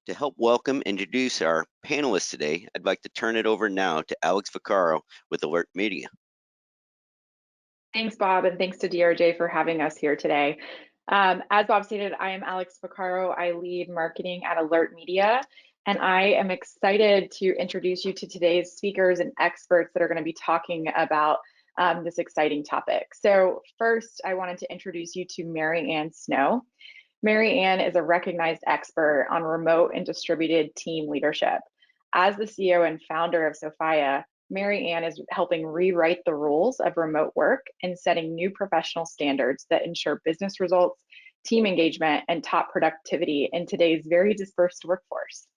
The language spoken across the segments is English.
To help welcome and introduce our panelists today, I'd like to turn it over now to Alex Vaccaro with Alert Media. Thanks, Bob, and thanks to DRJ for having us here today. As Bob stated, I am Alex Vaccaro. I lead marketing at Alert Media, and I am excited to introduce you to today's speakers and experts that are going to be talking about this exciting topic. So first, I wanted to introduce you to Mary Ann Snow. Mary Ann is a recognized expert on remote and distributed team leadership. As the CEO and founder of Sophia, Mary Ann is helping rewrite the rules of remote work and setting new professional standards that ensure business results, team engagement, and top productivity in today's very dispersed workforce.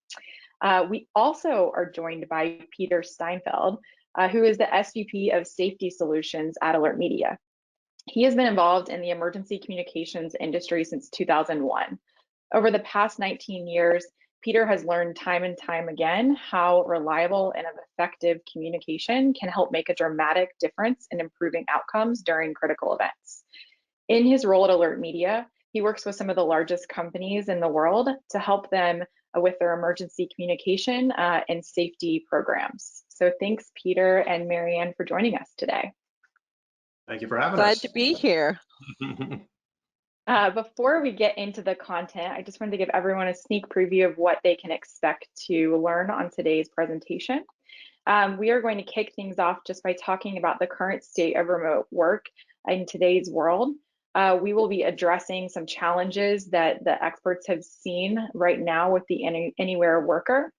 We also are joined by Peter Steinfeld, who is the SVP of Safety Solutions at Alert Media. He has been involved in the emergency communications industry since 2001. Over the past 19 years, Peter has learned time and time again how reliable and effective communication can help make a dramatic difference in improving outcomes during critical events. In his role at Alert Media, he works with some of the largest companies in the world to help them with their emergency communication and safety programs. So thanks, Peter and Mary Ann, for joining us today. Thank you for having us. Glad to be here. Before we get into the content, I just wanted to give everyone a sneak preview of what they can expect to learn on today's presentation. We are going to kick things off just by talking about the current state of remote work in today's world. We will be addressing some challenges that the experts have seen right now with the anywhere worker.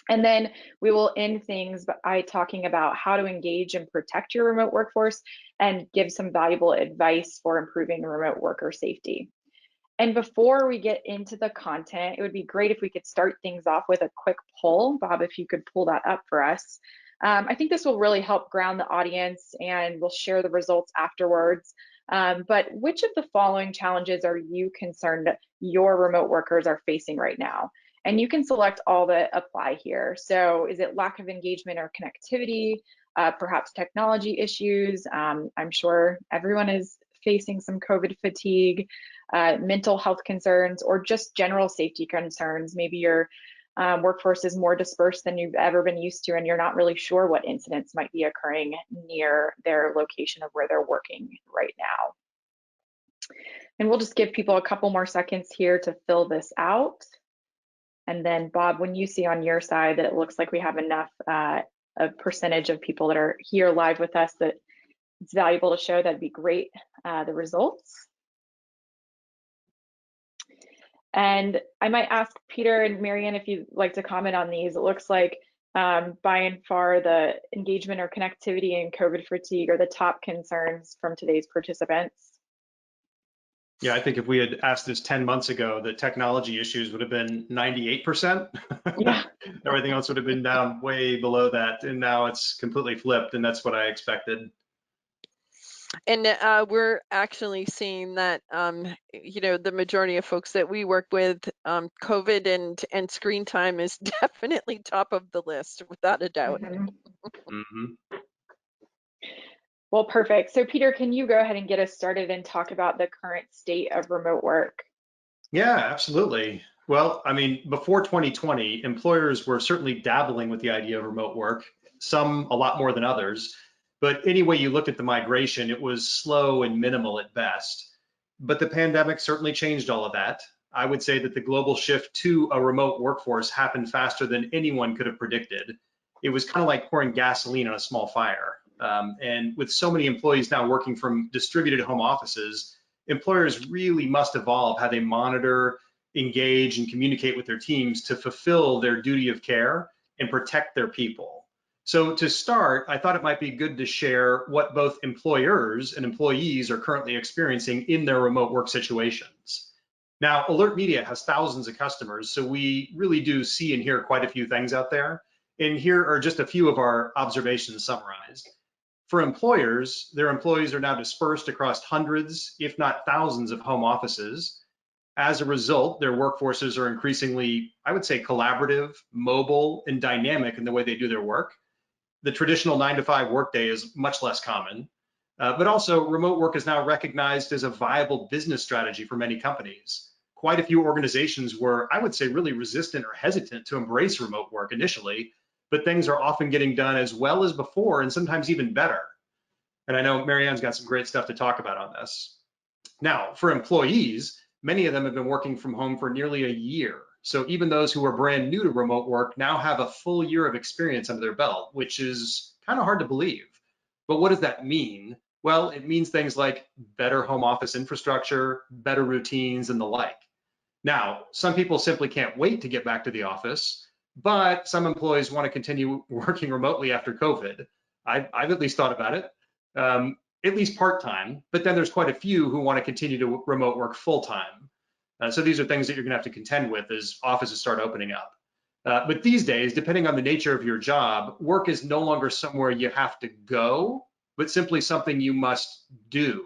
And then we will end things by talking about how to engage and protect your remote workforce and give some valuable advice for improving remote worker safety. And before we get into the content, it would be great if we could start things off with a quick poll. Bob, if you could pull that up for us. I think this will really help ground the audience, and we'll share the results afterwards. But which of the following challenges are you concerned your remote workers are facing right now? And you can select all that apply here. So is it lack of engagement or connectivity, perhaps technology issues? I'm sure everyone is facing some COVID fatigue, mental health concerns, or just general safety concerns. Maybe your workforce is more dispersed than you've ever been used to, and you're not really sure what incidents might be occurring near their location of where they're working right now. And we'll just give people a couple more seconds here to fill this out. And then Bob, when you see on your side that it looks like we have enough a percentage of people that are here live with us that it's valuable to show, that'd be great, the results. And I might ask Peter and Mary Ann if you'd like to comment on these. It looks like by and far the engagement or connectivity and COVID fatigue are the top concerns from today's participants. Yeah, I think if we had asked this 10 months ago, the technology issues would have been 98%. Yeah. Everything else would have been down way below that. And now it's completely flipped, and that's what I expected. And we're actually seeing that, the majority of folks that we work with, COVID and screen time is definitely top of the list, without a doubt. Well, perfect. So Peter, can you go ahead and get us started and talk about the current state of remote work? Yeah, absolutely. Well, I mean, before 2020, employers were certainly dabbling with the idea of remote work, some a lot more than others. But any way you looked at the migration, it was slow and minimal at best. But the pandemic certainly changed all of that. I would say that the global shift to a remote workforce happened faster than anyone could have predicted. It was kind of like pouring gasoline on a small fire. And with so many employees now working from distributed home offices, employers really must evolve how they monitor, engage, and communicate with their teams to fulfill their duty of care and protect their people. So to start, I thought it might be good to share what both employers and employees are currently experiencing in their remote work situations. Now, Alert Media has thousands of customers, so we really do see and hear quite a few things out there. And here are just a few of our observations summarized. For employers, their employees are now dispersed across hundreds, if not thousands, of home offices. As a result, their workforces are increasingly, I would say, collaborative, mobile, and dynamic in the way they do their work. The traditional 9-to-5 workday is much less common, but also remote work is now recognized as a viable business strategy for many companies. quite a few organizations were, I would say, really resistant or hesitant to embrace remote work initially, but things are often getting done as well as before and sometimes even better. And I know Marianne's got some great stuff to talk about on this. Now, for employees, many of them have been working from home for nearly a year. So even those who are brand new to remote work now have a full year of experience under their belt, which is kind of hard to believe. But what does that mean? Well, it means things like better home office infrastructure, better routines, and the like. Now, some people simply can't wait to get back to the office, but some employees want to continue working remotely after COVID. I've at least thought about it, at least part-time, but then there's quite a few who want to continue to remote work full-time. So these are things that you're going to have to contend with as offices start opening up. But these days, depending on the nature of your job, work is no longer somewhere you have to go, but simply something you must do.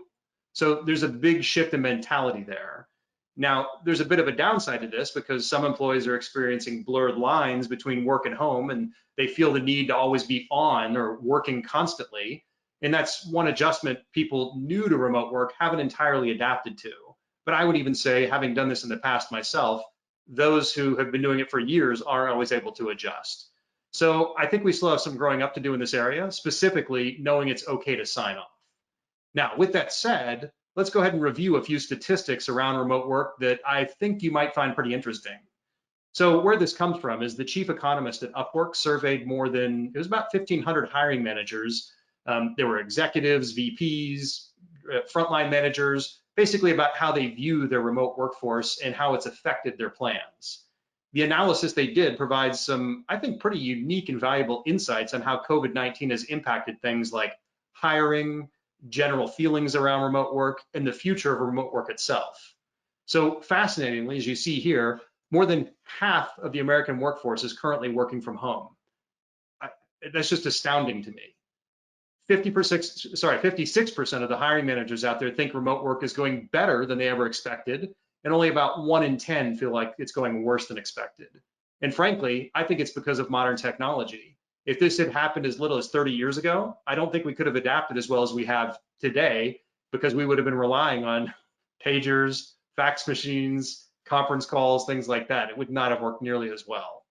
So there's a big shift in mentality there. Now, there's a bit of a downside to this because some employees are experiencing blurred lines between work and home, and they feel the need to always be on or working constantly. And that's one adjustment people new to remote work haven't entirely adapted to. But I would even say, having done this in the past myself, those who have been doing it for years aren't always able to adjust. So I think we still have some growing up to do in this area, specifically knowing it's okay to sign off. Now, with that said, let's go ahead and review a few statistics around remote work that I think you might find pretty interesting. So where this comes from is the chief economist at Upwork surveyed it was about 1,500 hiring managers. There were executives, VPs, frontline managers, basically about how they view their remote workforce and how it's affected their plans. The analysis they did provides some, I think, pretty unique and valuable insights on how COVID-19 has impacted things like hiring, general feelings around remote work, and the future of remote work itself. So fascinatingly, as you see here, more than half of the American workforce is currently working from home. That's just astounding to me. 56% of the hiring managers out there think remote work is going better than they ever expected, and only about 1 in 10 feel like it's going worse than expected. And frankly, I think it's because of modern technology. If this had happened as little as 30 years ago, I don't think we could have adapted as well as we have today, because we would have been relying on pagers, fax machines, conference calls, things like that. It would not have worked nearly as well.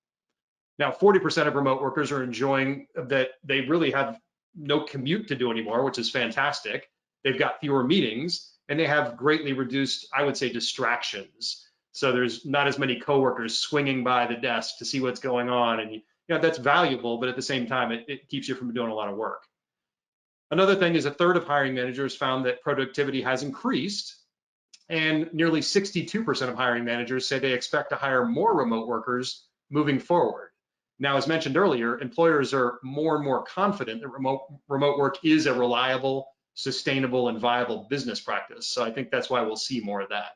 Now, 40% of remote workers are enjoying that they really have no commute to do anymore, which is fantastic. They've got fewer meetings and they have greatly reduced, I would say, distractions. So there's not as many coworkers swinging by the desk to see what's going on. And that's valuable, but at the same time, it keeps you from doing a lot of work. Another thing is a third of hiring managers found that productivity has increased, and nearly 62% of hiring managers say they expect to hire more remote workers moving forward. Now, as mentioned earlier, employers are more and more confident that remote work is a reliable, sustainable, and viable business practice. So I think that's why we'll see more of that.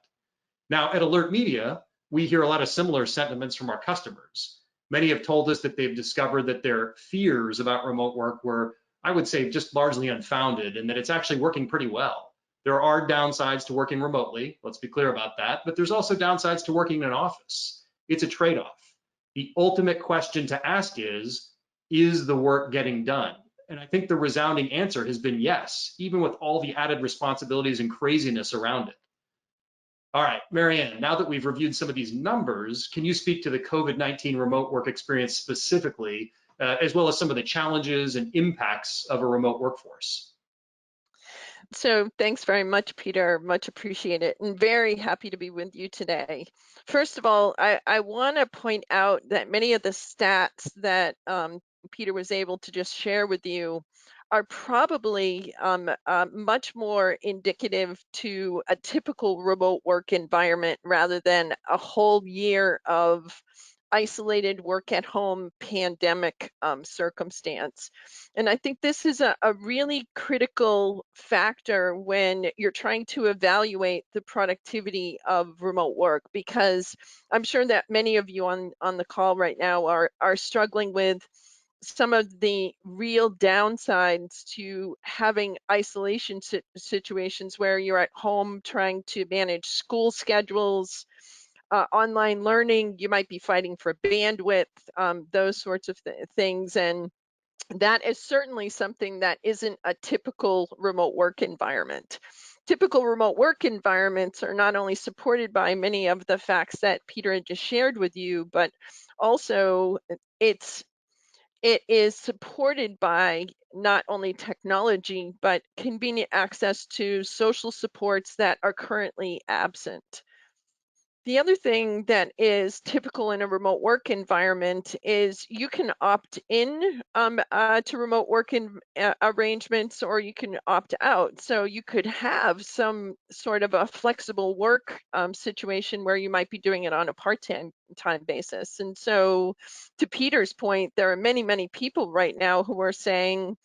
Now, at Alert Media, we hear a lot of similar sentiments from our customers. Many have told us that they've discovered that their fears about remote work were, I would say, just largely unfounded, and that it's actually working pretty well. There are downsides to working remotely, let's be clear about that, but there's also downsides to working in an office. It's a trade-off. The ultimate question to ask is the work getting done? And I think the resounding answer has been yes, even with all the added responsibilities and craziness around it. All right, Marianne, now that we've reviewed some of these numbers, can you speak to the COVID-19 remote work experience specifically, as well as some of the challenges and impacts of a remote workforce? So thanks very much, Peter. Much appreciated, and very happy to be with you today. First of all, I want to point out that many of the stats that Peter was able to just share with you are probably much more indicative to a typical remote work environment rather than a whole year of isolated work at home pandemic circumstance. And I think this is a really critical factor when you're trying to evaluate the productivity of remote work, because I'm sure that many of you on the call right now are struggling with some of the real downsides to having isolation situations where you're at home trying to manage school schedules, online learning, you might be fighting for bandwidth, those sorts of things. And that is certainly something that isn't a typical remote work environment. typical remote work environments are not only supported by many of the facts that Peter had just shared with you, but also it is supported by not only technology, but convenient access to social supports that are currently absent. The other thing that is typical in a remote work environment is you can opt in to remote work arrangements, or you can opt out. So you could have some sort of a flexible work situation where you might be doing it on a part-time basis. And so to Peter's point, there are many, many people right now who are saying,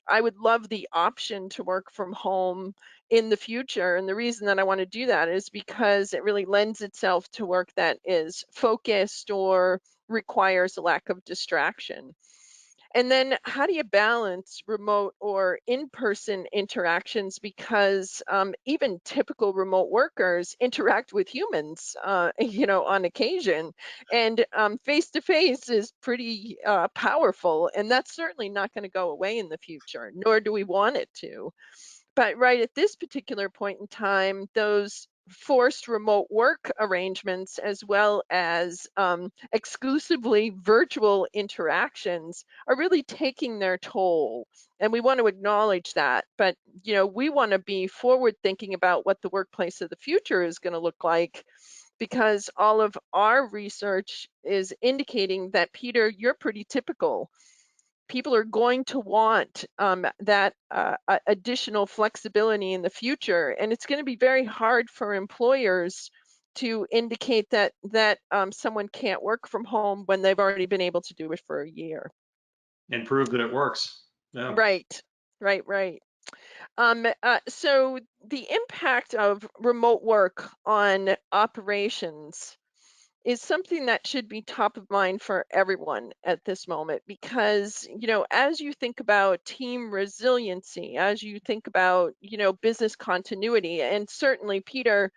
I would love the option to work from home in the future. And the reason that I want to do that is because it really lends itself to work that is focused or requires a lack of distraction. And then how do you balance remote or in-person interactions? Because even typical remote workers interact with humans, on occasion. And face-to-face is pretty powerful. And that's certainly not going to go away in the future, nor do we want it to. But right at this particular point in time, those forced remote work arrangements, as well as exclusively virtual interactions, are really taking their toll. And we want to acknowledge that. But, we want to be forward thinking about what the workplace of the future is going to look like, because all of our research is indicating that, Peter, you're pretty typical. People are going to want that additional flexibility in the future, and it's going to be very hard for employers to indicate that someone can't work from home when they've already been able to do it for a year. And prove that it works. Yeah. Right, right. So the impact of remote work on operations is something that should be top of mind for everyone at this moment, because as you think about team resiliency, as you think about business continuity, and certainly Peter,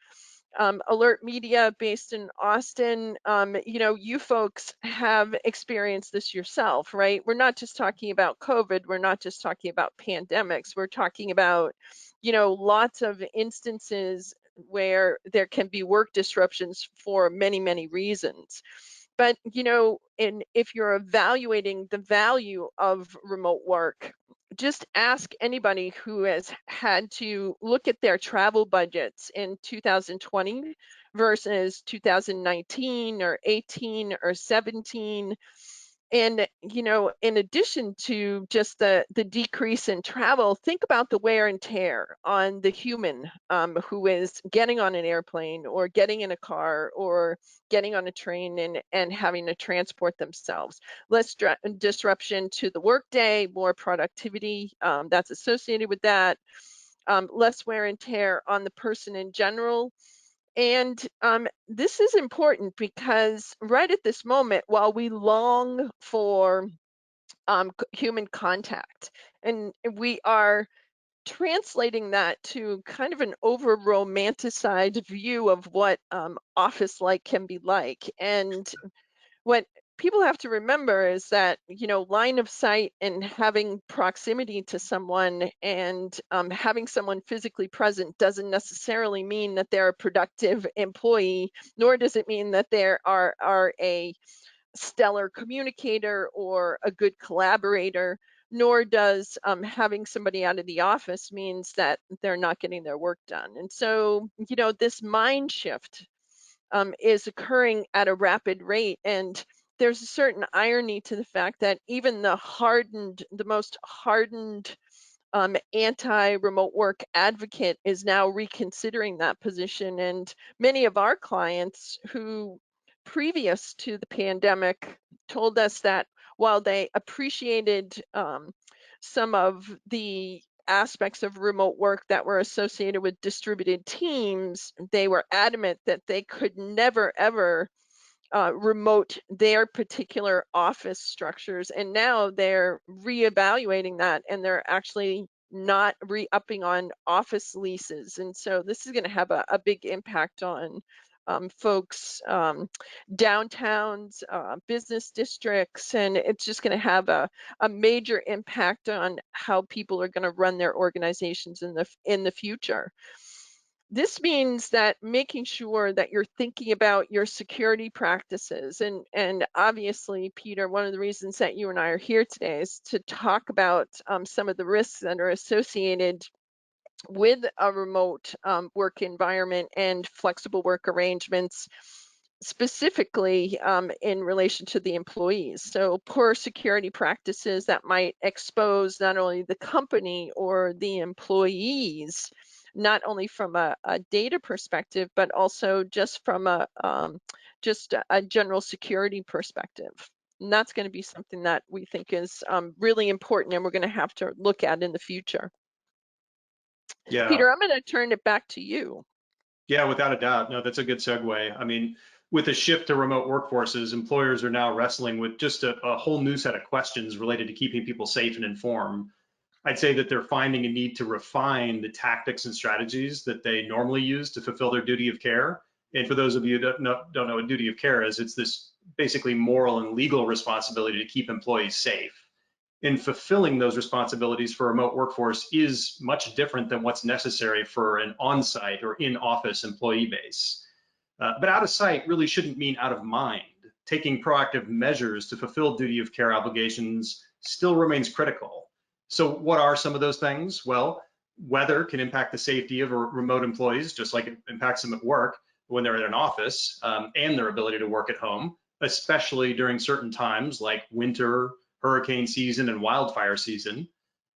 Alert Media based in Austin, you folks have experienced this yourself, right? We're not just talking about COVID, we're not just talking about pandemics, we're talking about lots of instances where there can be work disruptions for many, many reasons. But, and if you're evaluating the value of remote work, just ask anybody who has had to look at their travel budgets in 2020 versus 2019 or 18 or 17. And, in addition to just the decrease in travel, think about the wear and tear on the human who is getting on an airplane or getting in a car or getting on a train and having to transport themselves. Less disruption to the workday, more productivity that's associated with that, less wear and tear on the person in general. And this is important because right at this moment, while we long for human contact, and we are translating that to kind of an over romanticized view of what office like can be like. And what people have to remember is that line of sight and having proximity to someone and having someone physically present doesn't necessarily mean that they're a productive employee, nor does it mean that they are a stellar communicator or a good collaborator, nor does having somebody out of the office means that they're not getting their work done. And so this mind shift is occurring at a rapid rate. And there's a certain irony to the fact that even the most hardened anti-remote work advocate is now reconsidering that position. And many of our clients who previous to the pandemic told us that while they appreciated some of the aspects of remote work that were associated with distributed teams, they were adamant that they could never, ever remote their particular office structures. And now they're reevaluating that, and they're actually not re-upping on office leases. And so this is going to have a big impact on folks, downtowns, business districts, and it's just going to have a major impact on how people are going to run their organizations in the future. This means that making sure that you're thinking about your security practices, and obviously, Peter, one of the reasons that you and I are here today is to talk about some of the risks that are associated with a remote work environment and flexible work arrangements, specifically in relation to the employees. So poor security practices that might expose not only the company or the employees, not only from a data perspective, but also just from a general security perspective. And that's going to be something that we think is really important, and we're going to have to look at in the future. Yeah. Peter, I'm going to turn it back to you. Yeah, without a doubt. No, that's a good segue. I mean, with the shift to remote workforces, employers are now wrestling with just a whole new set of questions related to keeping people safe and informed. I'd say that they're finding a need to refine the tactics and strategies that they normally use to fulfill their duty of care. And for those of you that don't know what duty of care is, it's this basically moral and legal responsibility to keep employees safe. In fulfilling those responsibilities for a remote workforce is much different than what's necessary for an on-site or in-office employee base. But out of sight really shouldn't mean out of mind. Taking proactive measures to fulfill duty of care obligations still remains critical. So what are some of those things? Well, weather can impact the safety of remote employees, just like it impacts them at work when they're in an office, and their ability to work at home, especially during certain times like winter, hurricane season, and wildfire season.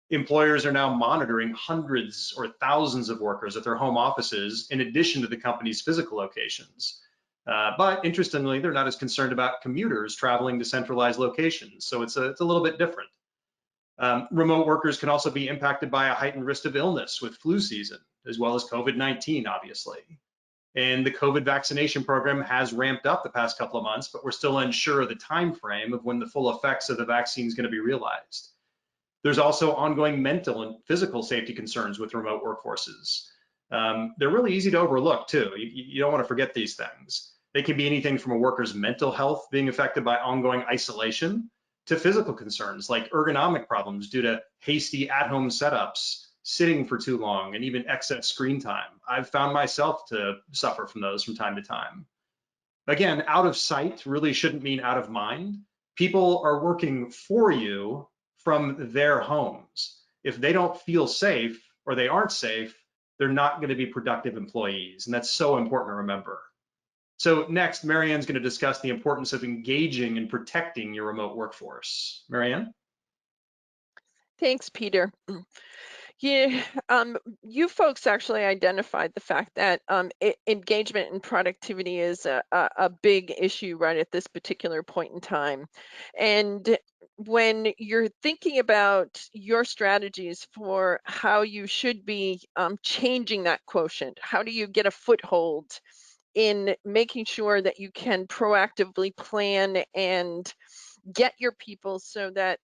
Employers are now monitoring hundreds or thousands of workers at their home offices in addition to the company's physical locations. But interestingly, they're not as concerned about commuters traveling to centralized locations. So it's a little bit different. Remote workers can also be impacted by a heightened risk of illness with flu season, as well as COVID-19, obviously. And the COVID vaccination program has ramped up the past couple of months, but we're still unsure of the time frame of when the full effects of the vaccine is going to be realized. There's also ongoing mental and physical safety concerns with remote workforces. They're really easy to overlook too. You don't want to forget these things. They can be anything from a worker's mental health being affected by ongoing isolation to physical concerns like ergonomic problems due to hasty at-home setups, sitting for too long, and even excess screen time. I've found myself to suffer from those from time to time. Again, out of sight really shouldn't mean out of mind. People are working for you from their homes. If they don't feel safe or they aren't safe, they're not going to be productive employees. And that's so important to remember. So next, Marianne's going to discuss the importance of engaging and protecting your remote workforce. Marianne? Thanks, Peter. Yeah, you folks actually identified the fact that engagement and productivity is a big issue right at this particular point in time. And when you're thinking about your strategies for how you should be changing that quotient, how do you get a foothold in making sure that you can proactively plan and get your people so that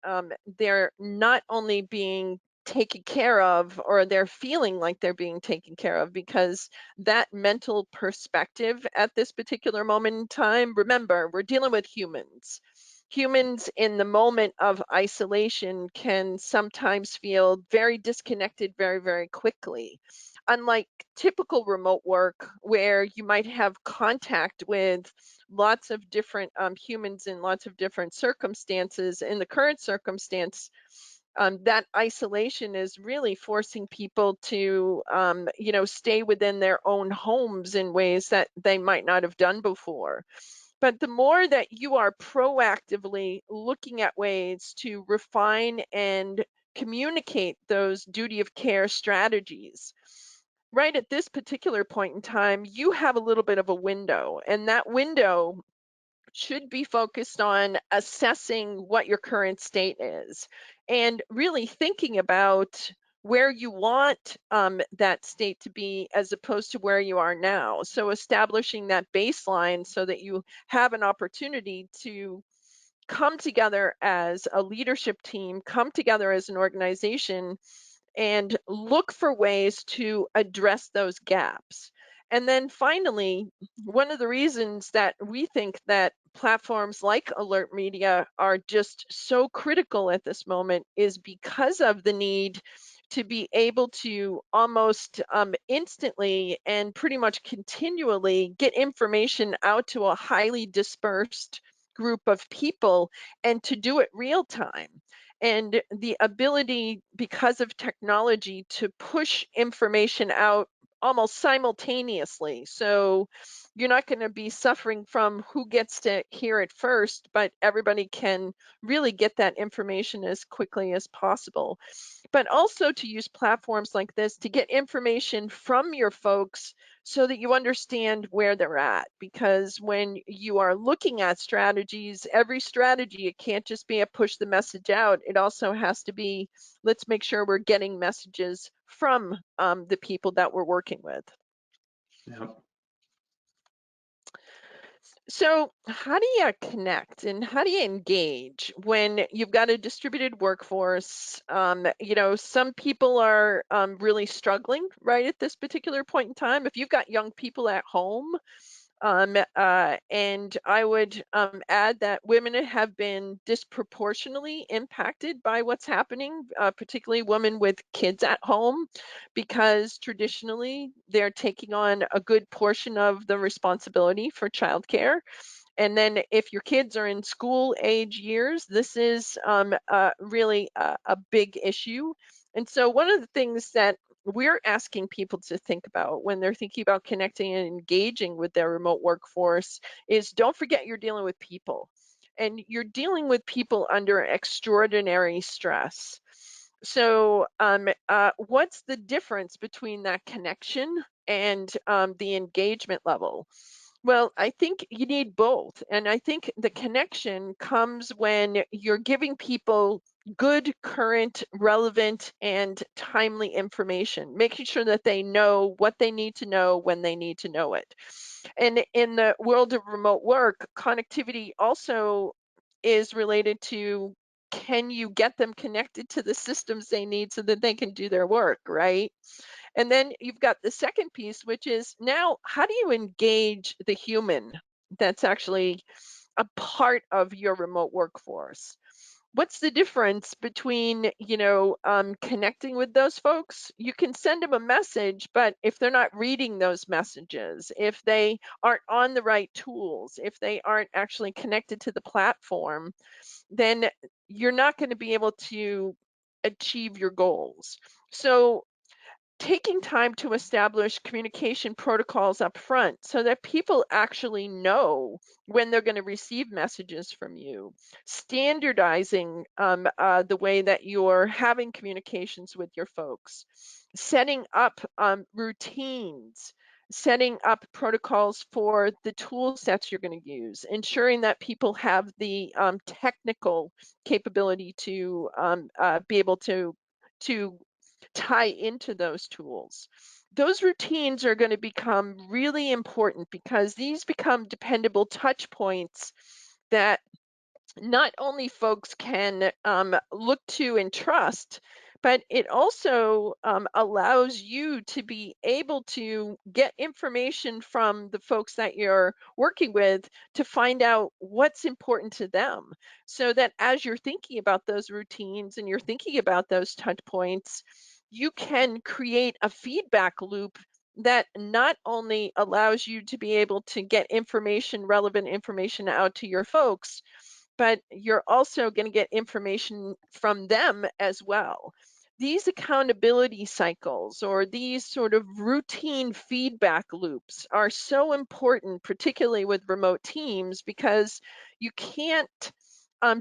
they're not only being taken care of, or they're feeling like they're being taken care of, because that mental perspective at this particular moment in time, remember, we're dealing with humans. Humans in the moment of isolation can sometimes feel very disconnected very, very quickly. Unlike typical remote work, where you might have contact with lots of different humans in lots of different circumstances, in the current circumstance, that isolation is really forcing people to, stay within their own homes in ways that they might not have done before. But the more that you are proactively looking at ways to refine and communicate those duty of care strategies, right at this particular point in time, you have a little bit of a window, and that window should be focused on assessing what your current state is and really thinking about where you want that state to be as opposed to where you are now. So establishing that baseline so that you have an opportunity to come together as a leadership team, come together as an organization, and look for ways to address those gaps. And then finally, one of the reasons that we think that platforms like Alert Media are just so critical at this moment is because of the need to be able to almost instantly and pretty much continually get information out to a highly dispersed group of people, and to do it real time. And the ability, because of technology, to push information out almost simultaneously. So you're not going to be suffering from who gets to hear it first, but everybody can really get that information as quickly as possible. But also to use platforms like this to get information from your folks so that you understand where they're at. Because when you are looking at strategies, every strategy, it can't just be a push the message out. It also has to be, let's make sure we're getting messages from the people that we're working with. Yeah. So how do you connect and how do you engage when you've got a distributed workforce? Some people are really struggling right at this particular point in time. If you've got young people at home, and I would add that women have been disproportionately impacted by what's happening, particularly women with kids at home, because traditionally they're taking on a good portion of the responsibility for childcare. And then if your kids are in school age years, this is really a big issue. And so one of the things that we're asking people to think about when they're thinking about connecting and engaging with their remote workforce is, don't forget you're dealing with people. And you're dealing with people under extraordinary stress. So what's the difference between that connection and the engagement level? Well, I think you need both. And I think the connection comes when you're giving people good, current, relevant, and timely information, making sure that they know what they need to know when they need to know it. And in the world of remote work, connectivity also is related to, can you get them connected to the systems they need so that they can do their work, right? And then you've got the second piece, which is, now how do you engage the human that's actually a part of your remote workforce? What's the difference between, connecting with those folks? You can send them a message, but if they're not reading those messages, if they aren't on the right tools, if they aren't actually connected to the platform, then you're not going to be able to achieve your goals. So taking time to establish communication protocols up front so that people actually know when they're going to receive messages from you, standardizing the way that you're having communications with your folks, setting up routines, setting up protocols for the tool sets you're going to use, ensuring that people have the technical capability to be able to tie into those tools. Those routines are going to become really important because these become dependable touch points that not only folks can look to and trust, but it also allows you to be able to get information from the folks that you're working with to find out what's important to them. So that as you're thinking about those routines and you're thinking about those touch points, you can create a feedback loop that not only allows you to be able to get information, relevant information out to your folks, but you're also going to get information from them as well. These accountability cycles or these sort of routine feedback loops are so important, particularly with remote teams, because you can't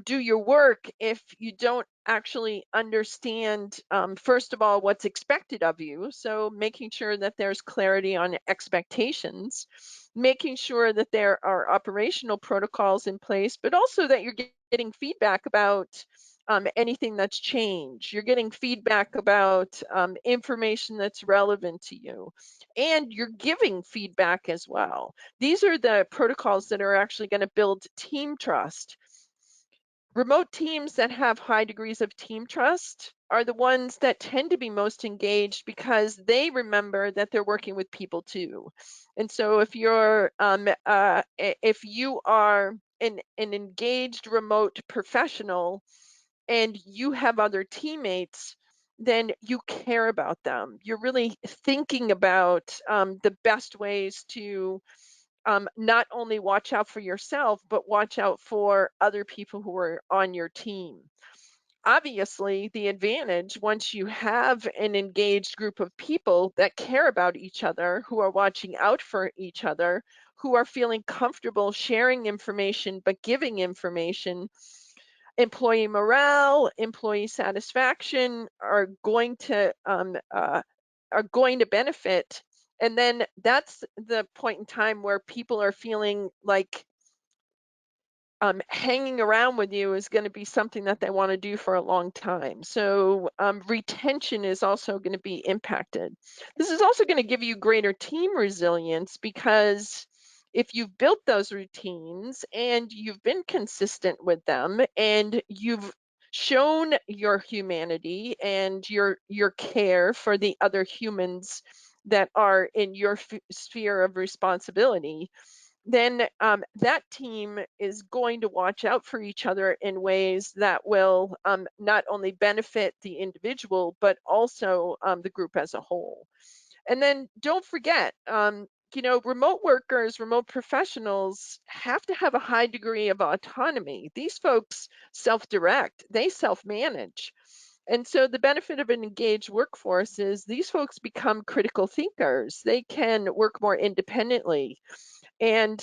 do your work if you don't actually understand, first of all, what's expected of you. So making sure that there's clarity on expectations, making sure that there are operational protocols in place, but also that you're getting feedback about anything that's changed. You're getting feedback about information that's relevant to you, and you're giving feedback as well. These are the protocols that are actually going to build team trust. Remote teams that have high degrees of team trust are the ones that tend to be most engaged because they remember that they're working with people too. And so if you're if you are an engaged remote professional and you have other teammates, then you care about them. You're really thinking about the best ways to not only watch out for yourself, but watch out for other people who are on your team. Obviously, the advantage once you have an engaged group of people that care about each other, who are watching out for each other, who are feeling comfortable sharing information but giving information, employee morale, employee satisfaction are going to benefit. And then that's the point in time where people are feeling like hanging around with you is going to be something that they want to do for a long time. So retention is also going to be impacted. This is also going to give you greater team resilience, because if you've built those routines and you've been consistent with them and you've shown your humanity and your care for the other humans that are in your sphere of responsibility, then that team is going to watch out for each other in ways that will not only benefit the individual, but also the group as a whole. And then don't forget, remote workers, remote professionals have to have a high degree of autonomy. These folks self-direct, they self-manage. And so the benefit of an engaged workforce is these folks become critical thinkers. They can work more independently. And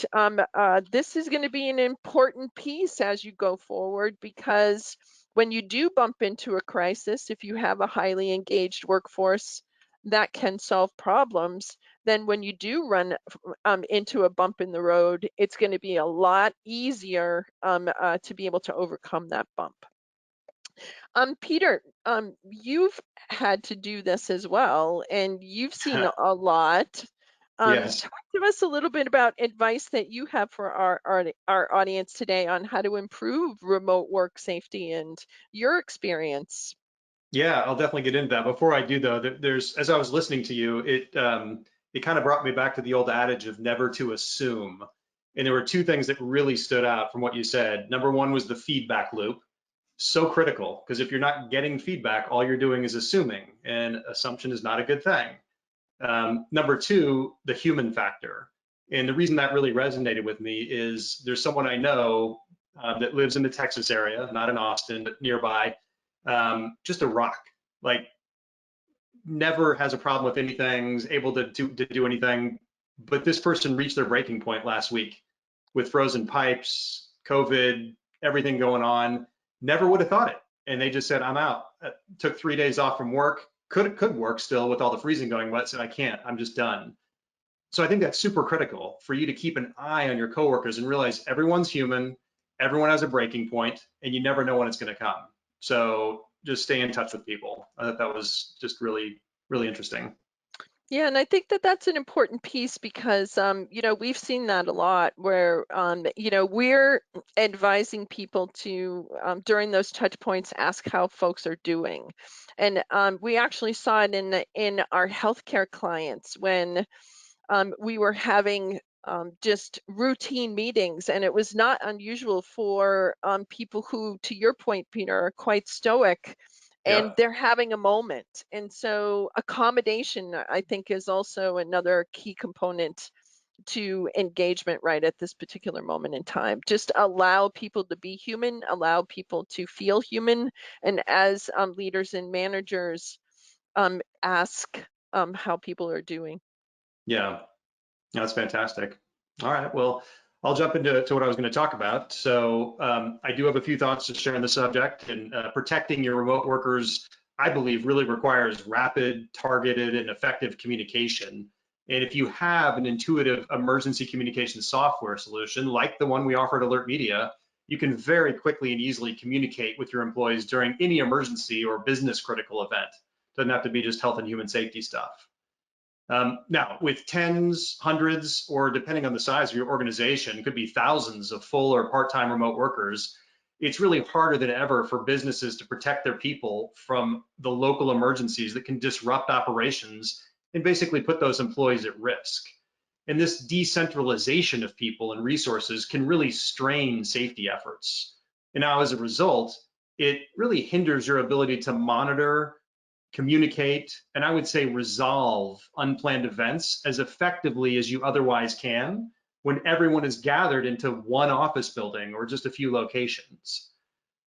this is going to be an important piece as you go forward, because when you do bump into a crisis, if you have a highly engaged workforce that can solve problems, then when you do run into a bump in the road, it's going to be a lot easier to be able to overcome that bump. Peter, you've had to do this as well, and you've seen a lot. Yes. Talk to us a little bit about advice that you have for our audience today on how to improve remote work safety and your experience. Yeah, I'll definitely get into that. Before I do, though, as I was listening to you, it kind of brought me back to the old adage of never to assume. And there were two things that really stood out from what you said. Number one was the feedback loop. So critical, because if you're not getting feedback, all you're doing is assuming, and assumption is not a good thing. Number two, the human factor. And the reason that really resonated with me is there's someone I know that lives in the Texas area, not in Austin, but nearby, just a rock, like never has a problem with anything, is able to do anything. But this person reached their breaking point last week with frozen pipes, COVID, everything going on. Never would have thought it. And they just said, I'm out. Took 3 days off from work. Could work still with all the freezing going, but said, I can't, I'm just done. So I think that's super critical for you to keep an eye on your coworkers and realize everyone's human, everyone has a breaking point, and you never know when it's going to come. So just stay in touch with people. I thought that was just really, really interesting. Yeah, and I think that that's an important piece, because we've seen that a lot where we're advising people to during those touch points ask how folks are doing. And we actually saw it in our healthcare clients when we were having just routine meetings, and it was not unusual for people who, to your point, Peter, are quite stoic, and Yep. they're having a moment. And so accommodation, I think, is also another key component to engagement right at this particular moment in time. Just allow people to be human, allow people to feel human, and as leaders and managers, ask how people are doing. Yeah. That's fantastic. All right. Well, I'll jump into what I was going to talk about. So I do have a few thoughts to share on the subject, and protecting your remote workers, I believe, really requires rapid, targeted, and effective communication. And if you have an intuitive emergency communication software solution like the one we offer at Alert Media, you can very quickly and easily communicate with your employees during any emergency or business critical event. Doesn't have to be just health and human safety stuff. Now, with tens, hundreds, or depending on the size of your organization, could be thousands of full or part-time remote workers, it's really harder than ever for businesses to protect their people from the local emergencies that can disrupt operations and basically put those employees at risk. And this decentralization of people and resources can really strain safety efforts. And now, as a result, it really hinders your ability to monitor, communicate, and I would say resolve unplanned events as effectively as you otherwise can when everyone is gathered into one office building or just a few locations.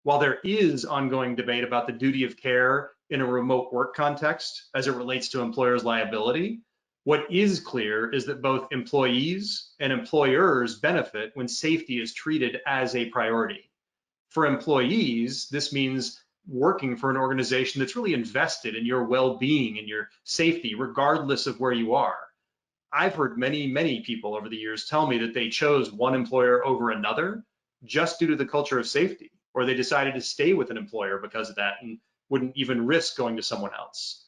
While there is ongoing debate about the duty of care in a remote work context as it relates to employers' liability, what is clear is that both employees and employers benefit when safety is treated as a priority. For employees, this means working for an organization that's really invested in your well-being and your safety, regardless of where you are. I've heard many people over the years tell me that they chose one employer over another just due to the culture of safety, or they decided to stay with an employer because of that and wouldn't even risk going to someone else.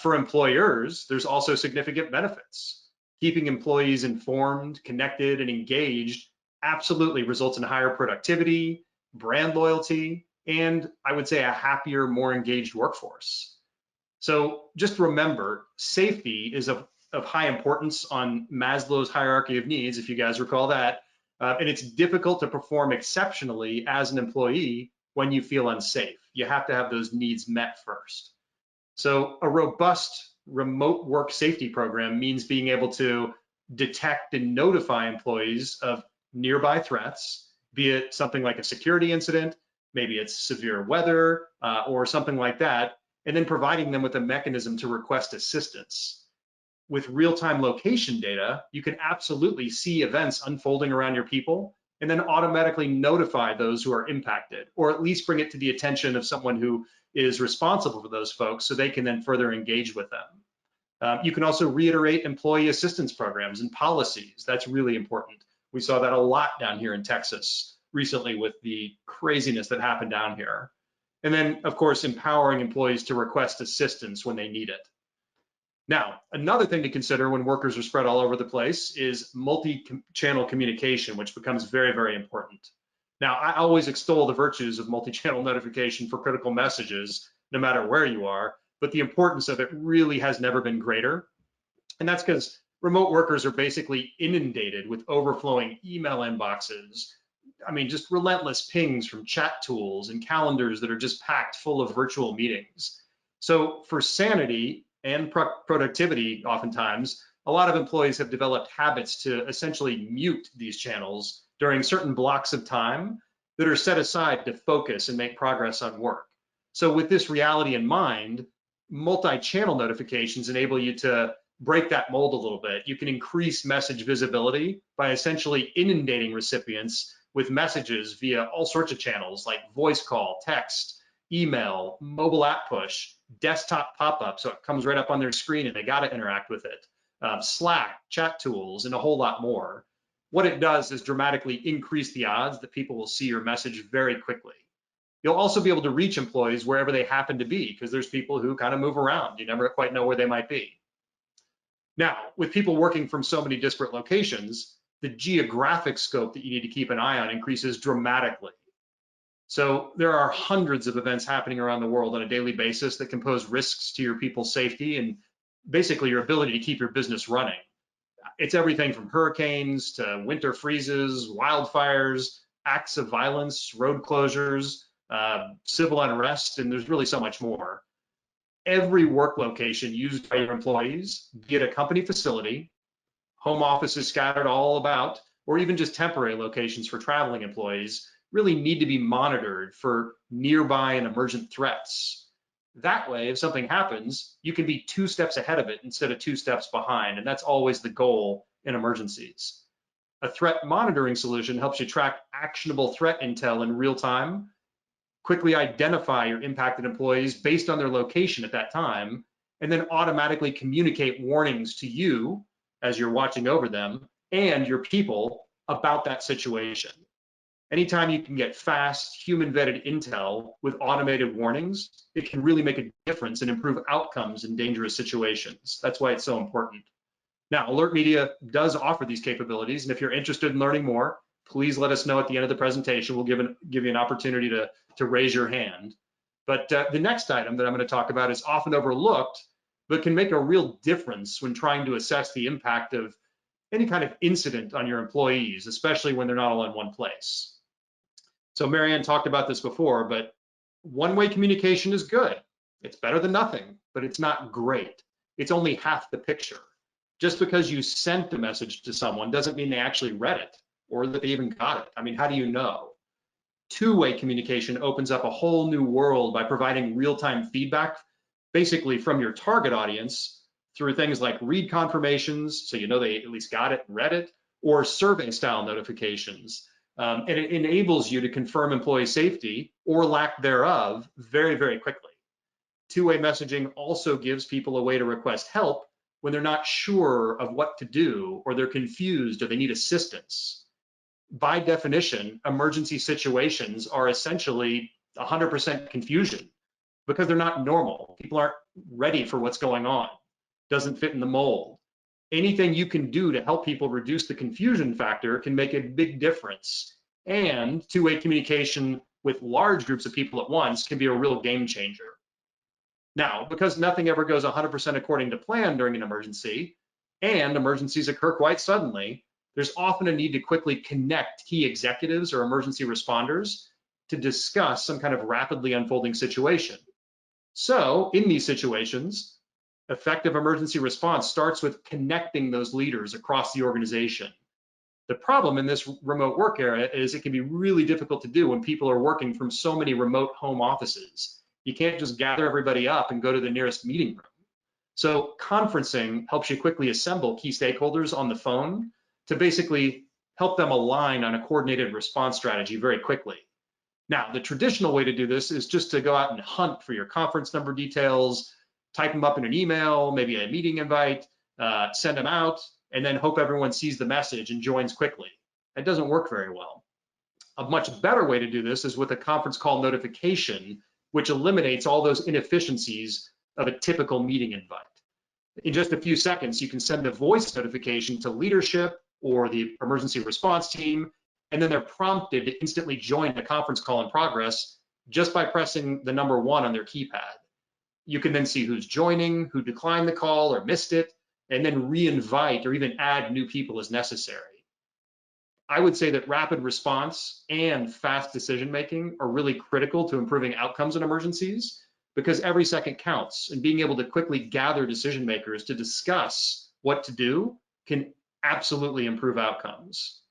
For employers, there's also significant benefits. Keeping employees informed, connected, and engaged absolutely results in higher productivity, brand loyalty, and I would say a happier, more engaged workforce. So just remember, safety is of high importance on Maslow's hierarchy of needs, if you guys recall that, and it's difficult to perform exceptionally as an employee when you feel unsafe. You have to have those needs met first. So a robust remote work safety program means being able to detect and notify employees of nearby threats, be it something like a security incident, maybe it's severe weather or something like that, and then providing them with a mechanism to request assistance. With real-time location data, you can absolutely see events unfolding around your people and then automatically notify those who are impacted, or at least bring it to the attention of someone who is responsible for those folks so they can then further engage with them. You can also reiterate employee assistance programs and policies. That's really important. We saw that a lot down here in Texas recently with the craziness that happened down here. And then, of course, empowering employees to request assistance when they need it. Now, another thing to consider when workers are spread all over the place is multi-channel communication, which becomes very important. Now, I always extol the virtues of multi-channel notification for critical messages, no matter where you are, but the importance of it really has never been greater. And that's because remote workers are basically inundated with overflowing email inboxes. I mean, just relentless pings from chat tools and calendars that are just packed full of virtual meetings. So for sanity and productivity, oftentimes, a lot of employees have developed habits to essentially mute these channels during certain blocks of time that are set aside to focus and make progress on work. So with this reality in mind, multi-channel notifications enable you to break that mold a little bit. You can increase message visibility by essentially inundating recipients with messages via all sorts of channels like voice call, text, email, mobile app push, desktop pop-up, so it comes right up on their screen and they got to interact with it, Slack, chat tools, and a whole lot more. What it does is dramatically increase the odds that people will see your message very quickly. You'll also be able to reach employees wherever they happen to be, because there's people who kind of move around. You never quite know where they might be. Now, with people working from so many disparate locations, the geographic scope that you need to keep an eye on increases dramatically. So there are hundreds of events happening around the world on a daily basis that can pose risks to your people's safety and basically your ability to keep your business running. It's everything from hurricanes to winter freezes, wildfires, acts of violence, road closures, civil unrest, and there's really so much more. Every work location used by your employees, be it a company facility, home offices scattered all about, or even just temporary locations for traveling employees, really need to be monitored for nearby and emergent threats. That way, if something happens, you can be 2 steps ahead of it instead of 2 steps behind, and that's always the goal in emergencies. A threat monitoring solution helps you track actionable threat intel in real time, quickly identify your impacted employees based on their location at that time, and then automatically communicate warnings to you as you're watching over them and your people about that situation. Anytime you can get fast, human-vetted intel with automated warnings, it can really make a difference and improve outcomes in dangerous situations. That's why it's so important. Now, Alert Media does offer these capabilities, and if you're interested in learning more, please let us know at the end of the presentation. We'll give you an opportunity to raise your hand. But the next item that I'm going to talk about is often overlooked, but can make a real difference when trying to assess the impact of any kind of incident on your employees, especially when they're not all in one place. So Marianne talked about this before, but one-way communication is good. It's better than nothing, but it's not great. It's only half the picture. Just because you sent a message to someone doesn't mean they actually read it or that they even got it. I mean, how do you know? Two-way communication opens up a whole new world by providing real-time feedback, basically from your target audience through things like read confirmations, so you know they at least got it and read it, or survey-style notifications. And it enables you to confirm employee safety or lack thereof very, very quickly. Two-way messaging also gives people a way to request help when they're not sure of what to do, or they're confused, or they need assistance. By definition, emergency situations are essentially 100% confusion because they're not normal. People aren't ready for what's going on. Doesn't fit in the mold. Anything you can do to help people reduce the confusion factor can make a big difference. And two-way communication with large groups of people at once can be a real game changer. Now, because nothing ever goes 100% according to plan during an emergency, and emergencies occur quite suddenly, there's often a need to quickly connect key executives or emergency responders to discuss some kind of rapidly unfolding situation. So in these situations, effective emergency response starts with connecting those leaders across the organization. The problem in this remote work era is it can be really difficult to do when people are working from so many remote home offices. You can't just gather everybody up and go to the nearest meeting room. So conferencing helps you quickly assemble key stakeholders on the phone to basically help them align on a coordinated response strategy very quickly. Now, the traditional way to do this is just to go out and hunt for your conference number details, type them up in an email, maybe a meeting invite, send them out, and then hope everyone sees the message and joins quickly. That doesn't work very well. A much better way to do this is with a conference call notification, which eliminates all those inefficiencies of a typical meeting invite. In just a few seconds, you can send a voice notification to leadership or the emergency response team, and then they're prompted to instantly join the conference call in progress just by pressing the number 1 on their keypad. You can then see who's joining, who declined the call or missed it, and then re-invite or even add new people as necessary. I would say that rapid response and fast decision-making are really critical to improving outcomes in emergencies because every second counts, and being able to quickly gather decision makers to discuss what to do can absolutely improve outcomes.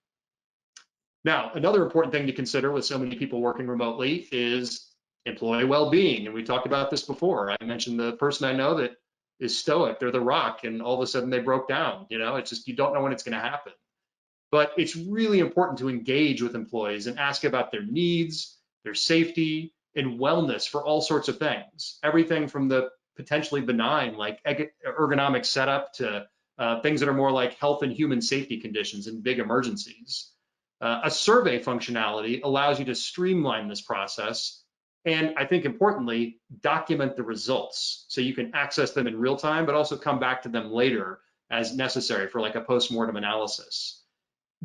Now, another important thing to consider with so many people working remotely is employee well-being. And we talked about this before. I mentioned the person I know that is stoic, they're the rock, and all of a sudden they broke down. You know, it's just, you don't know when it's going to happen. But it's really important to engage with employees and ask about their needs, their safety, and wellness for all sorts of things. Everything from the potentially benign, like ergonomic setup, to things that are more like health and human safety conditions in big emergencies. A survey functionality allows you to streamline this process, and I think importantly, document the results so you can access them in real time, but also come back to them later as necessary for like a post-mortem analysis.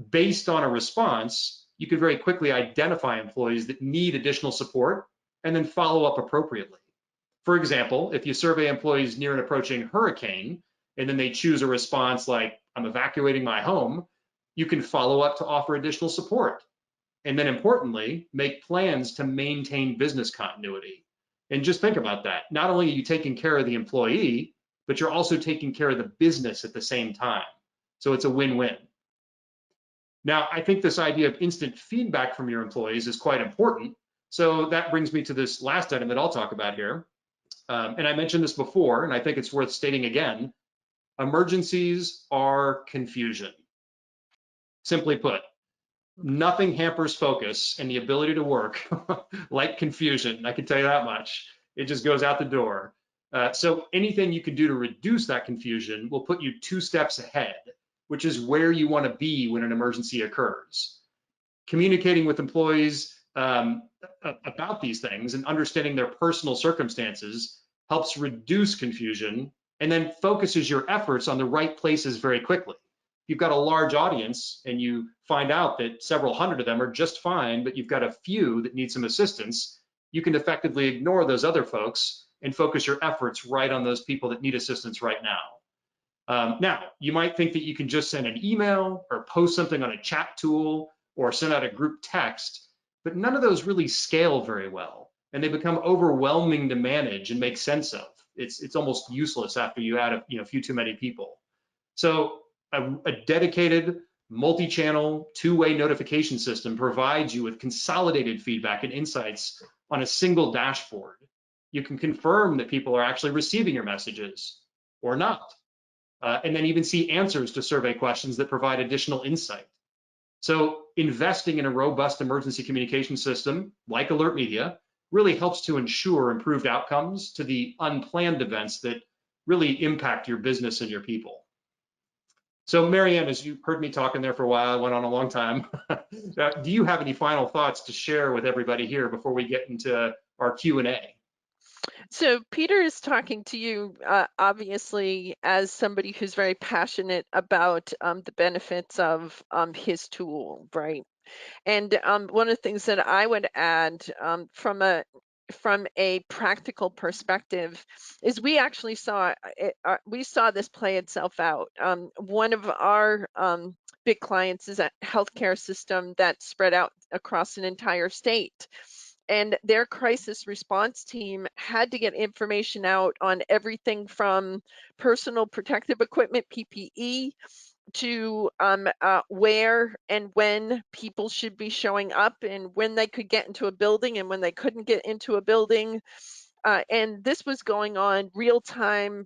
Based on a response, you can very quickly identify employees that need additional support and then follow up appropriately. For example, if you survey employees near an approaching hurricane, and then they choose a response like, I'm evacuating my home, you can follow up to offer additional support. And then importantly, make plans to maintain business continuity. And just think about that. Not only are you taking care of the employee, but you're also taking care of the business at the same time. So it's a win-win. Now, I think this idea of instant feedback from your employees is quite important. So that brings me to this last item that I'll talk about here. And I mentioned this before, and I think it's worth stating again. Emergencies are confusion. Simply put, nothing hampers focus and the ability to work like confusion. I can tell you that much. It just goes out the door. So anything you can do to reduce that confusion will put you 2 steps ahead, which is where you want to be when an emergency occurs. Communicating with employees about these things and understanding their personal circumstances helps reduce confusion and then focuses your efforts on the right places very quickly. If you've got a large audience and you find out that several hundred of them are just fine, but you've got a few that need some assistance, you can effectively ignore those other folks and focus your efforts right on those people that need assistance right now. Now, you might think that you can just send an email or post something on a chat tool or send out a group text, but none of those really scale very well. and they become overwhelming to manage and make sense of. It's almost useless after you add a few too many people. So a dedicated multi-channel two-way notification system provides you with consolidated feedback and insights on a single dashboard. You can confirm that people are actually receiving your messages or not, and then even see answers to survey questions that provide additional insight. So investing in a robust emergency communication system like Alert Media really helps to ensure improved outcomes to the unplanned events that really impact your business and your people. So Marianne, as you heard me talking there for a while, I went on a long time. Do you have any final thoughts to share with everybody here before we get into our Q&A? So Peter is talking to you, obviously, as somebody who's very passionate about the benefits of his tool, right? And one of the things that I would add from a practical perspective is we actually saw we saw this play itself out. One of our big clients is a healthcare system that spread out across an entire state. And their crisis response team had to get information out on everything from personal protective equipment, PPE, to where and when people should be showing up and when they could get into a building and when they couldn't get into a building. And this was going on real time,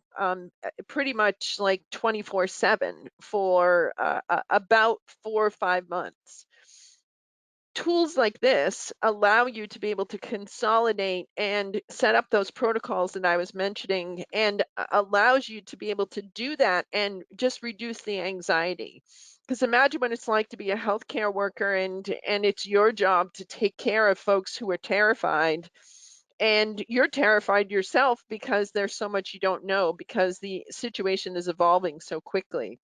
pretty much like 24/7 for about 4 or 5 months. Tools like this allow you to be able to consolidate and set up those protocols that I was mentioning, and allows you to be able to do that and just reduce the anxiety. Because imagine what it's like to be a healthcare worker and it's your job to take care of folks who are terrified, and you're terrified yourself because there's so much you don't know because the situation is evolving so quickly.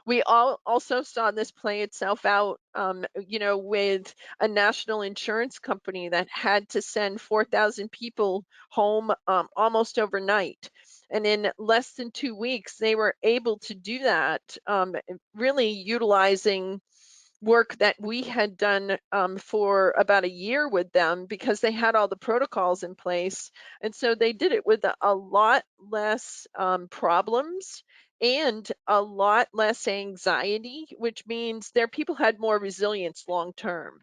We also saw this play itself out, with a national insurance company that had to send 4,000 people home almost overnight. And in less than 2 weeks, they were able to do that, really utilizing work that we had done for about a year with them because they had all the protocols in place. And so they did it with a lot less problems and a lot less anxiety, which means their people had more resilience long term.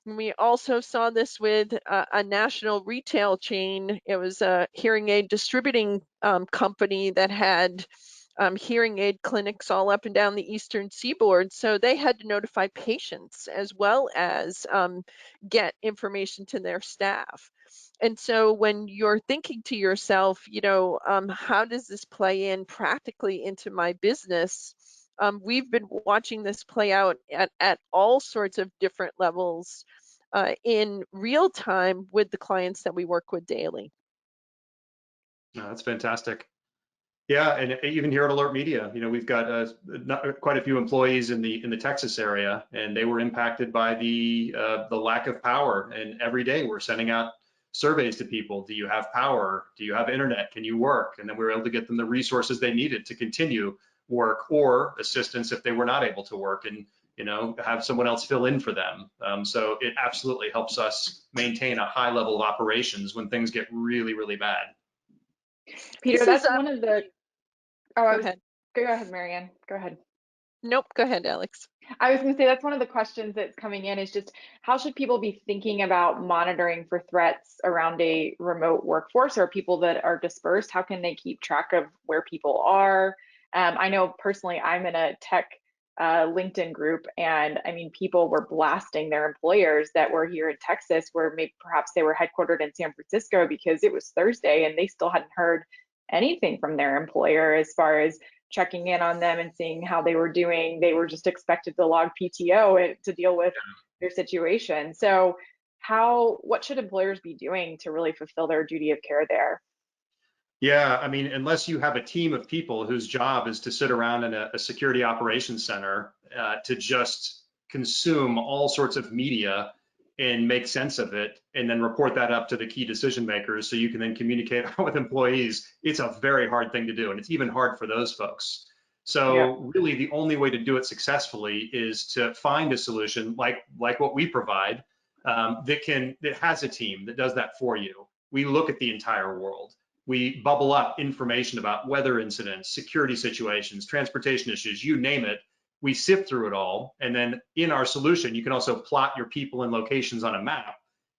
And we also saw this with a national retail chain. It was a hearing aid distributing company that had hearing aid clinics all up and down the eastern seaboard. So they had to notify patients as well as get information to their staff. And so when you're thinking to yourself, how does this play in practically into my business? We've been watching this play out at all sorts of different levels in real time with the clients that we work with daily. No, that's fantastic. Yeah, and even here at Alert Media, we've got quite a few employees in the Texas area, and they were impacted by the lack of power. And every day we're sending out surveys to people. Do you have power? Do you have internet? Can you work? And then we were able to get them the resources they needed to continue work or assistance if they were not able to work, and have someone else fill in for them. So it absolutely helps us maintain a high level of operations when things get really, really bad. Peter, that's one of the. Go ahead. Go ahead, Marianne. Go ahead. Nope. Go ahead, Alex. I was going to say that's one of the questions that's coming in is just how should people be thinking about monitoring for threats around a remote workforce or people that are dispersed? How can they keep track of where people are? I know personally I'm in a tech LinkedIn group, and I mean, people were blasting their employers that were here in Texas, where maybe perhaps they were headquartered in San Francisco because it was Thursday and they still hadn't heard anything from their employer as far as checking in on them and seeing how they were doing. They were just expected to log PTO to deal with their situation. So what should employers be doing to really fulfill their duty of care there? Yeah, I mean, unless you have a team of people whose job is to sit around in a security operations center to just consume all sorts of media and make sense of it and then report that up to the key decision makers so you can then communicate with employees, it's a very hard thing to do. And it's even hard for those folks. So really the only way to do it successfully is to find a solution like what we provide that has a team that does that for you. We look at the entire world. We bubble up information about weather incidents, security situations, transportation issues, you name it. We sift through it all. And then in our solution, you can also plot your people and locations on a map.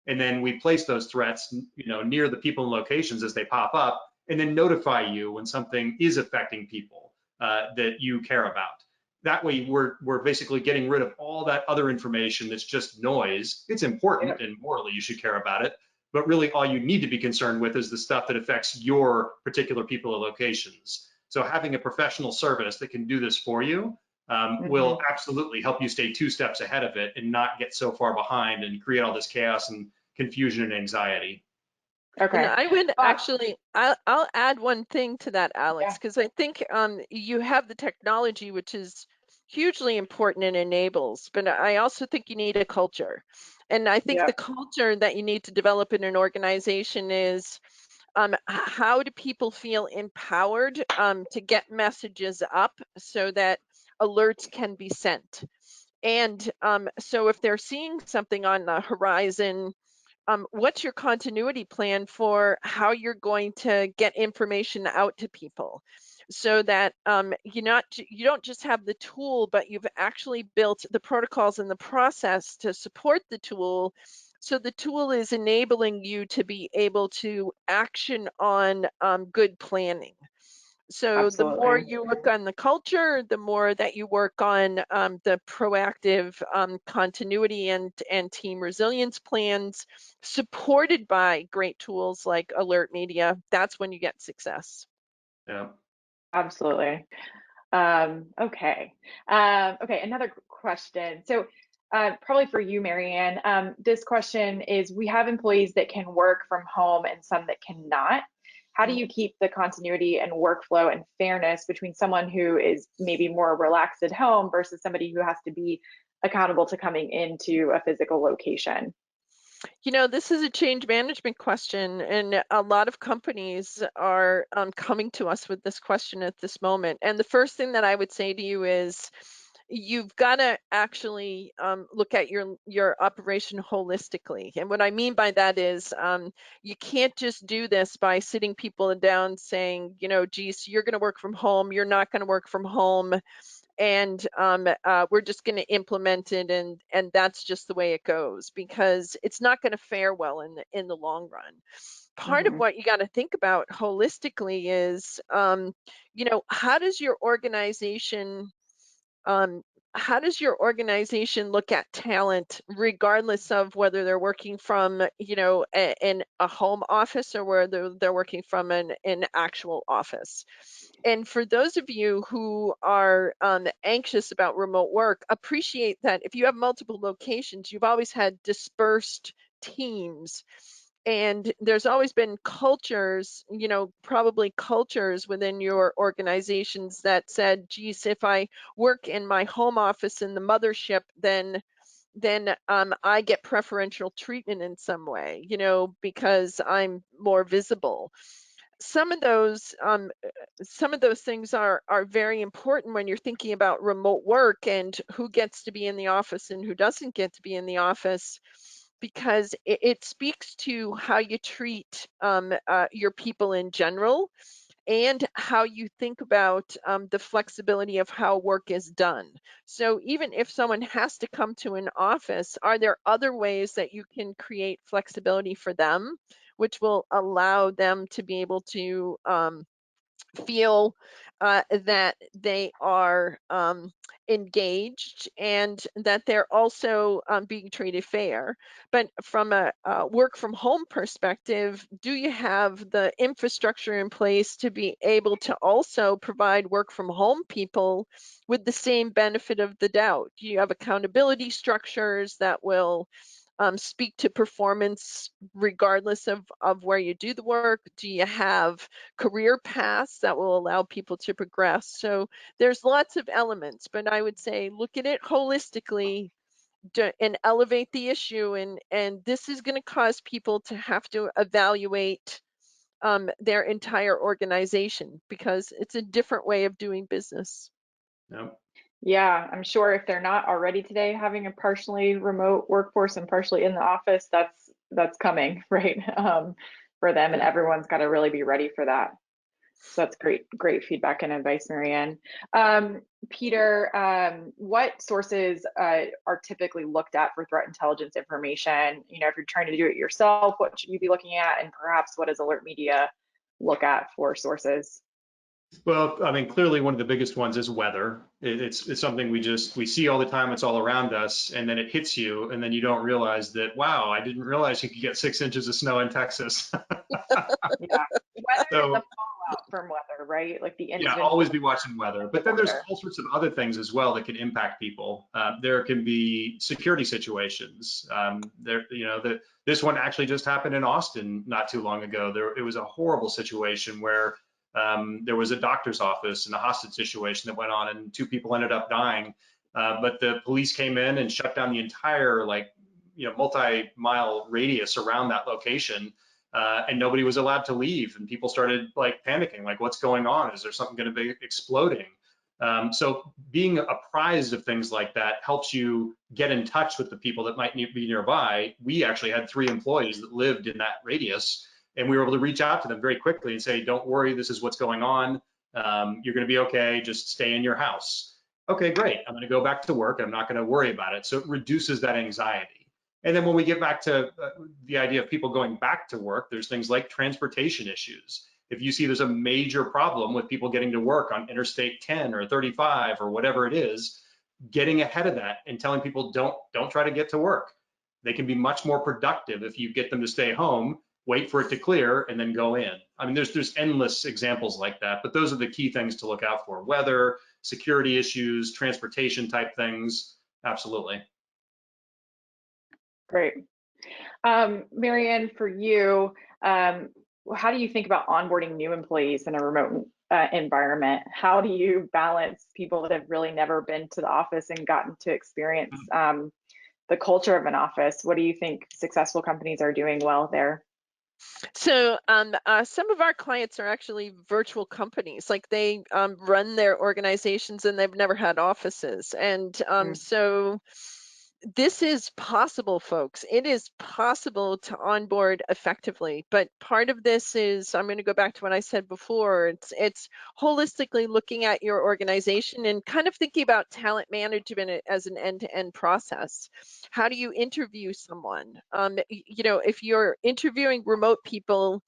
And then we place those threats, near the people and locations as they pop up, and then notify you when something is affecting people that you care about. That way, we're basically getting rid of all that other information that's just noise. It's important and morally you should care about it, but really all you need to be concerned with is the stuff that affects your particular people or locations. So having a professional service that can do this for you will absolutely help you stay 2 steps ahead of it and not get so far behind and create all this chaos and confusion and anxiety. Okay. And I would actually, I'll add one thing to that, Alex, Yeah. because I think you have the technology, which is hugely important and enables, but I also think you need a culture. And I think the culture that you need to develop in an organization is how do people feel empowered to get messages up so that alerts can be sent? And so if they're seeing something on the horizon, what's your continuity plan for how you're going to get information out to people so that you don't just have the tool, but you've actually built the protocols and the process to support the tool, so the tool is enabling you to be able to action on good planning. So the more Absolutely. you work on the culture, the more that you work on the proactive continuity and team resilience plans, supported by great tools like Alert Media, that's when you get success. Yeah. Absolutely. Okay. Okay, another question. So probably for you, Marianne, this question is, we have employees that can work from home and some that cannot. How do you keep the continuity and workflow and fairness between someone who is maybe more relaxed at home versus somebody who has to be accountable to coming into a physical location? This is a change management question, and a lot of companies are coming to us with this question at this moment. And the first thing that I would say to you is, you've got to actually look at your operation holistically. And what I mean by that is, you can't just do this by sitting people down saying, geez, you're going to work from home, you're not going to work from home, and we're just going to implement it, and that's just the way it goes, because it's not going to fare well in the long run. Part of what you got to think about holistically is, how does your organization um, look at talent, regardless of whether they're working from, in a home office or whether they're working from an actual office? And for those of you who are anxious about remote work, appreciate that if you have multiple locations, you've always had dispersed teams. And there's always been cultures, probably cultures within your organizations that said, geez, if I work in my home office in the mothership, then I get preferential treatment in some way, because I'm more visible. Some of those things are very important when you're thinking about remote work and who gets to be in the office and who doesn't get to be in the office, because it speaks to how you treat your people in general, and how you think about the flexibility of how work is done. So even if someone has to come to an office, are there other ways that you can create flexibility for them, which will allow them to be able to feel that they are engaged and that they're also being treated fair? But from a work from home perspective, do you have the infrastructure in place to be able to also provide work from home people with the same benefit of the doubt? Do you have accountability structures that will speak to performance regardless of where you do the work? Do you have career paths that will allow people to progress? So there's lots of elements, but I would say look at it holistically and elevate the issue. And this is going to cause people to have to evaluate their entire organization, because it's a different way of doing business. Yep. Yeah, I'm sure if they're not already today having a partially remote workforce and partially in the office, that's coming, right? For them, and everyone's got to really be ready for that. So that's great feedback and advice, Marianne. Peter, what sources are typically looked at for threat intelligence information? You know, if you're trying to do it yourself, what should you be looking at? And perhaps what does Alert Media look at for sources? Well, I mean, clearly one of the biggest ones is weather. It's something we see all the time. It's all around us, and then it hits you, and then you don't realize that, wow, I didn't realize you could get 6 inches of snow in Texas. Yeah, weather is So the fallout from weather, right? Like the yeah, incident always be watching weather. But of then there's weather. all sorts of other things as well that can impact people. There can be security situations. This one actually just happened in Austin not too long ago. It was a horrible situation where there was a doctor's office and a hostage situation that went on, and 2 people ended up dying. But the police came in and shut down the entire multi-mile radius around that location. And nobody was allowed to leave, and people started like panicking, like, what's going on? Is there something going to be exploding? So being apprised of things like that helps you get in touch with the people that might be nearby. We actually had 3 employees that lived in that radius, and we were able to reach out to them very quickly and say, don't worry, this is what's going on. You're going to be okay. Just stay in your house. Okay, great. I'm going to go back to work. I'm not going to worry about it. So it reduces that anxiety. And then when we get back to the idea of people going back to work, there's things like transportation issues. If you see there's a major problem with people getting to work on Interstate 10 or 35 or whatever it is, getting ahead of that and telling people don't try to get to work. They can be much more productive if you get them to stay home, wait for it to clear, and then go in. I mean, there's endless examples like that, but those are the key things to look out for: weather, security issues, transportation type things. Absolutely. Great. Marianne, for you, how do you think about onboarding new employees in a remote environment? How do you balance people that have really never been to the office and gotten to experience the culture of an office? What do you think successful companies are doing well there? So some of our clients are actually virtual companies, like they run their organizations and they've never had offices. And so this is possible, folks. It is possible to onboard effectively, but part of this is, I'm going to go back to what I said before, it's holistically looking at your organization and kind of thinking about talent management as an end-to-end process. How do you interview someone? If you're interviewing remote people,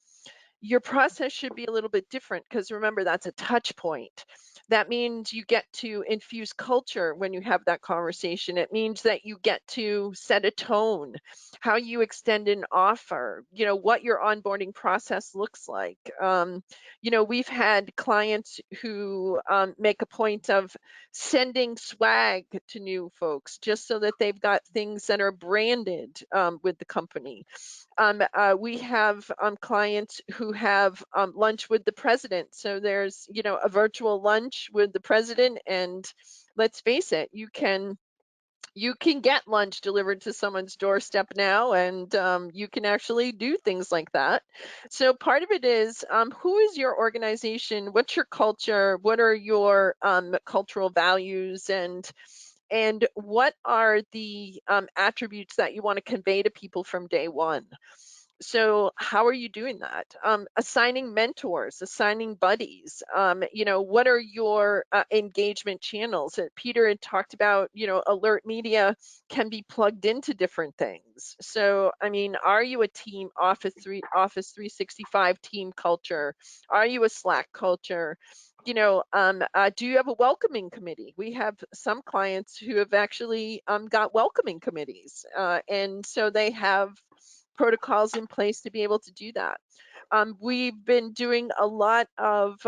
your process should be a little bit different, because remember, that's a touch point. That means you get to infuse culture when you have that conversation. It means that you get to set a tone, how you extend an offer, what your onboarding process looks like. We've had clients who make a point of sending swag to new folks just so that they've got things that are branded with the company. We have clients who have lunch with the president. So there's, a virtual lunch with the president, and let's face it, you can get lunch delivered to someone's doorstep now, and you can actually do things like that. So part of it is, who is your organization? What's your culture? What are your cultural values? And what are the attributes that you want to convey to people from day one? So how are you doing that? Assigning mentors, assigning buddies. What are your engagement channels? Peter had talked about, Alert Media can be plugged into different things. So, I mean, are you a team Office 365 team culture? Are you a Slack culture? Do you have a welcoming committee? We have some clients who have actually got welcoming committees, and so they have protocols in place to be able to do that. We've been doing a lot of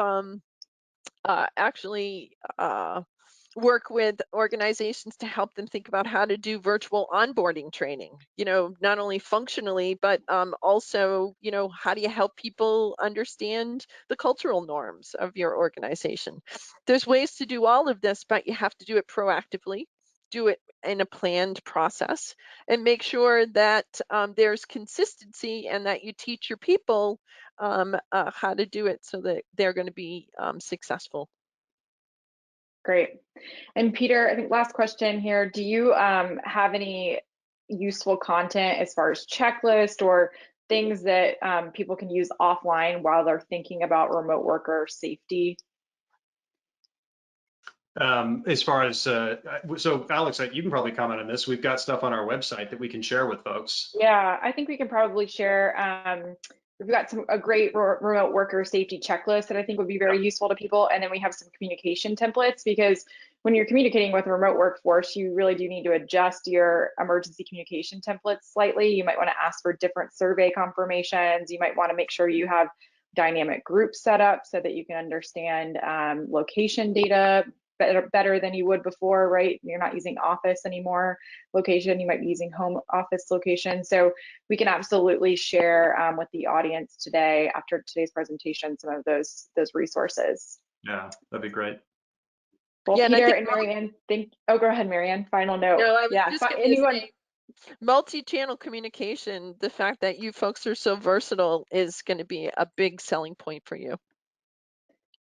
work with organizations to help them think about how to do virtual onboarding training, not only functionally, but also, how do you help people understand the cultural norms of your organization? There's ways to do all of this, but you have to do it proactively, do it in a planned process, and make sure that there's consistency and that you teach your people how to do it so that they're going to be successful. Great. And Peter, I think last question here. Do you have any useful content as far as checklist or things that people can use offline while they're thinking about remote worker safety? As far as, so Alex, you can probably comment on this. We've got stuff on our website that we can share with folks. Yeah, I think we can probably share. We've got a great remote worker safety checklist that I think would be very useful to people. And then we have some communication templates, because when you're communicating with a remote workforce, you really do need to adjust your emergency communication templates slightly. You might want to ask for different survey confirmations. You might want to make sure you have dynamic groups set up so that you can understand location data better than you would before, right? You're not using office anymore location, you might be using home office location. So we can absolutely share with the audience today, after today's presentation, some of those resources. Yeah, that'd be great. Well, Yeah, Peter and Marianne, oh, go ahead, Marianne, final note. No, I was Yeah, just gonna anyone. say, multi-channel communication, the fact that you folks are so versatile is going to be a big selling point for you.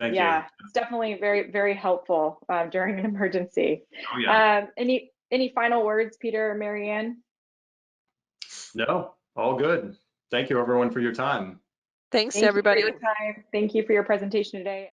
Thank Yeah, you. it's definitely very, very helpful during an emergency. Oh, yeah. Any final words, Peter or Marianne? No, all good. Thank you, everyone, for your time. Thanks, Thank everybody. you for your time. Thank you for your presentation today.